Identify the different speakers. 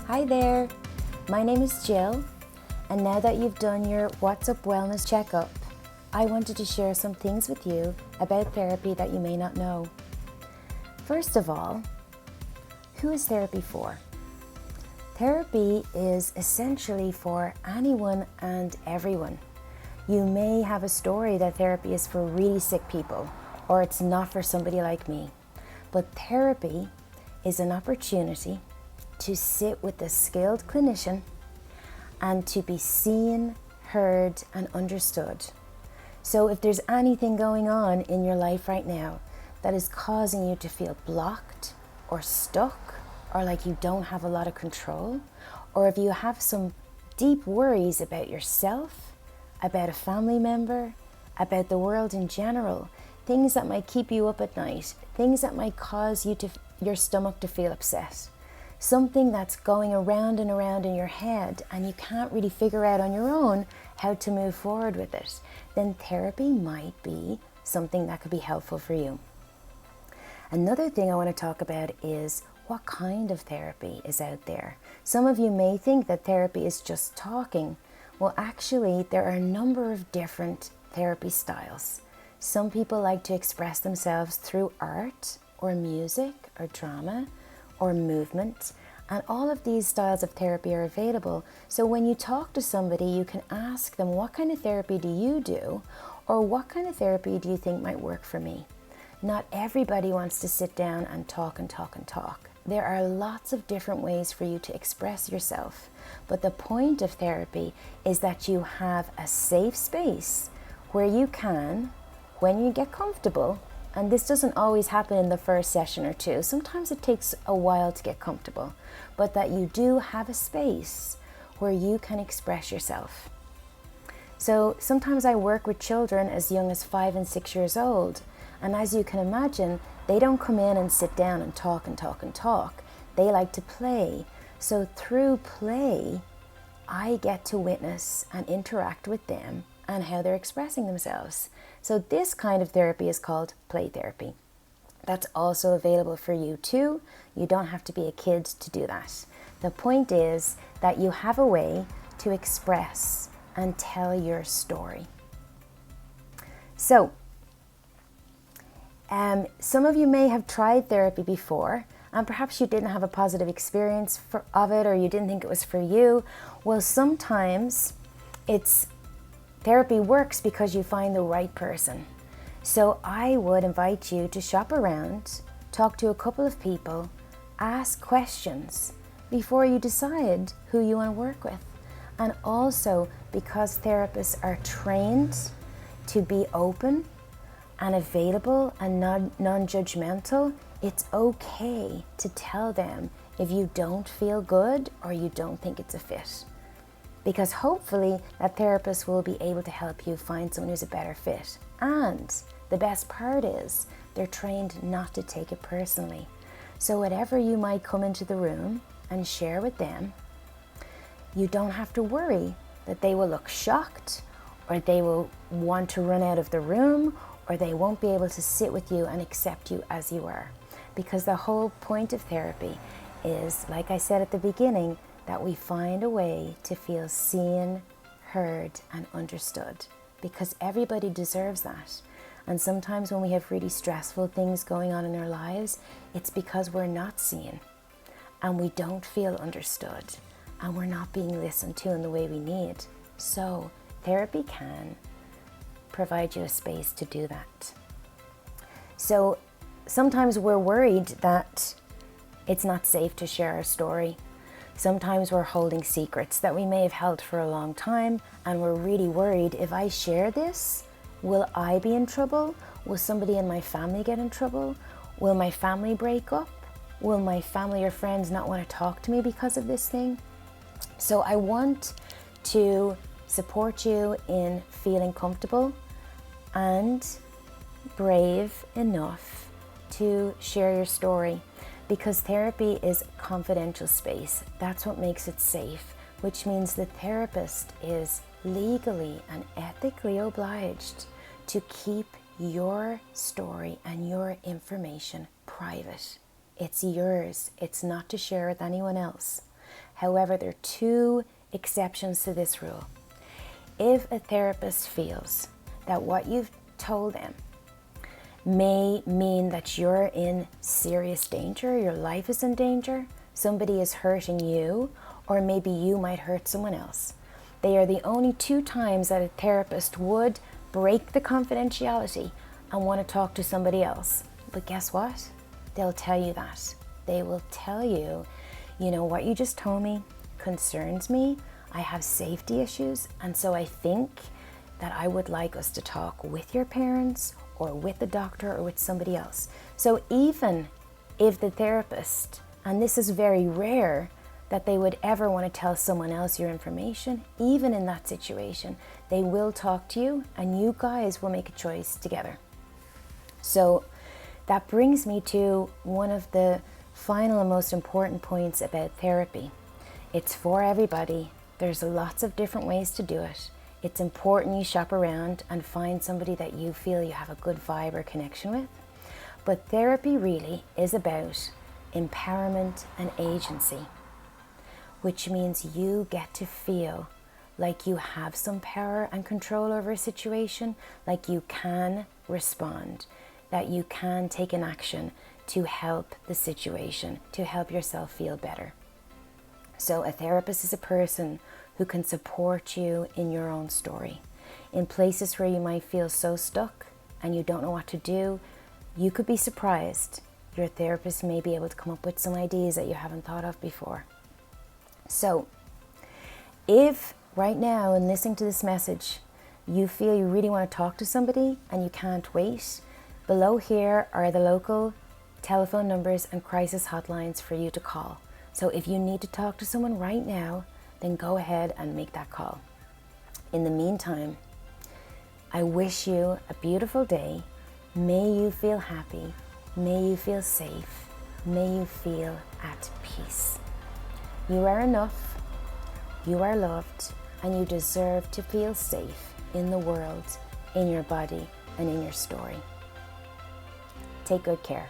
Speaker 1: Hi there, my name is Jill, and now that you've done your What's Up Wellness checkup, I wanted to share some things with you about therapy that you may not know. First of all, who is therapy for? Therapy is essentially for anyone and everyone. You may have a story that therapy is for really sick people, or it's not for somebody like me. But therapy is an opportunity to sit with a skilled clinician and to be seen, heard, and understood. So if there's anything going on in your life right now that is causing you to feel blocked or stuck, or like you don't have a lot of control, or if you have some deep worries about yourself, about a family member, about the world in general, things that might keep you up at night, things that might cause your stomach to feel upset, something that's going around and around in your head and you can't really figure out on your own how to move forward with it, then therapy might be something that could be helpful for you. Another thing I want to talk about is what kind of therapy is out there. Some of you may think that therapy is just talking. Well, actually, there are a number of different therapy styles. Some people like to express themselves through art or music or drama or movement, and all of these styles of therapy are available. So when you talk to somebody, you can ask them, what kind of therapy do you do? Or what kind of therapy do you think might work for me? Not everybody wants to sit down and talk and talk and talk. There are lots of different ways for you to express yourself. But the point of therapy is that you have a safe space where you can, when you get comfortable, and this doesn't always happen in the first session or two, sometimes it takes a while to get comfortable, but that you do have a space where you can express yourself. So sometimes I work with children as young as 5 and 6 years old, and as you can imagine, they don't come in and sit down and talk and talk and talk. They like to play. So through play, I get to witness and interact with them and how they're expressing themselves. So this kind of therapy is called play therapy. That's also available for you too. You don't have to be a kid to do that. The point is that you have a way to express and tell your story. So, some of you may have tried therapy before, and perhaps you didn't have a positive experience of it, or you didn't think it was for you. Well, sometimes therapy works because you find the right person. So I would invite you to shop around, talk to a couple of people, ask questions before you decide who you want to work with. And also, because therapists are trained to be open and available and non-judgmental, it's okay to tell them if you don't feel good or you don't think it's a fit. Because hopefully that therapist will be able to help you find someone who's a better fit. And the best part is they're trained not to take it personally. So whatever you might come into the room and share with them, you don't have to worry that they will look shocked, or they will want to run out of the room, or they won't be able to sit with you and accept you as you are. Because the whole point of therapy is, like I said at the beginning, that we find a way to feel seen, heard, and understood. Because everybody deserves that. And sometimes when we have really stressful things going on in our lives, it's because we're not seen, and we don't feel understood, and we're not being listened to in the way we need. So therapy can provide you a space to do that. So sometimes we're worried that it's not safe to share our story. Sometimes we're holding secrets that we may have held for a long time, and we're really worried, if I share this, will I be in trouble? Will somebody in my family get in trouble? Will my family break up? Will my family or friends not want to talk to me because of this thing? So I want to support you in feeling comfortable and brave enough to share your story, because therapy is confidential space. That's what makes it safe, which means the therapist is legally and ethically obliged to keep your story and your information private. It's yours. It's not to share with anyone else. However, there are two exceptions to this rule. If a therapist feels that what you've told them may mean that you're in serious danger, your life is in danger, somebody is hurting you, or maybe you might hurt someone else, they are the only two times that a therapist would break the confidentiality and want to talk to somebody else. But guess what? They'll tell you that. They will tell you, you know, what you just told me concerns me. I have safety issues, and so I think that I would like us to talk with your parents or with the doctor or with somebody else. So even if the therapist, and this is very rare, that they would ever want to tell someone else your information, even in that situation, they will talk to you and you guys will make a choice together. So that brings me to one of the final and most important points about therapy. It's for everybody. There's lots of different ways to do it. It's important you shop around and find somebody that you feel you have a good vibe or connection with. But therapy really is about empowerment and agency, which means you get to feel like you have some power and control over a situation, like you can respond, that you can take an action to help the situation, to help yourself feel better. So a therapist is a person who can support you in your own story. In places where you might feel so stuck and you don't know what to do, you could be surprised. Your therapist may be able to come up with some ideas that you haven't thought of before. So if right now in listening to this message, you feel you really want to talk to somebody and you can't wait, below here are the local telephone numbers and crisis hotlines for you to call. So if you need to talk to someone right now, then go ahead and make that call. In the meantime, I wish you a beautiful day. May you feel happy. May you feel safe. May you feel at peace. You are enough. You are loved, and you deserve to feel safe in the world, in your body, and in your story. Take good care.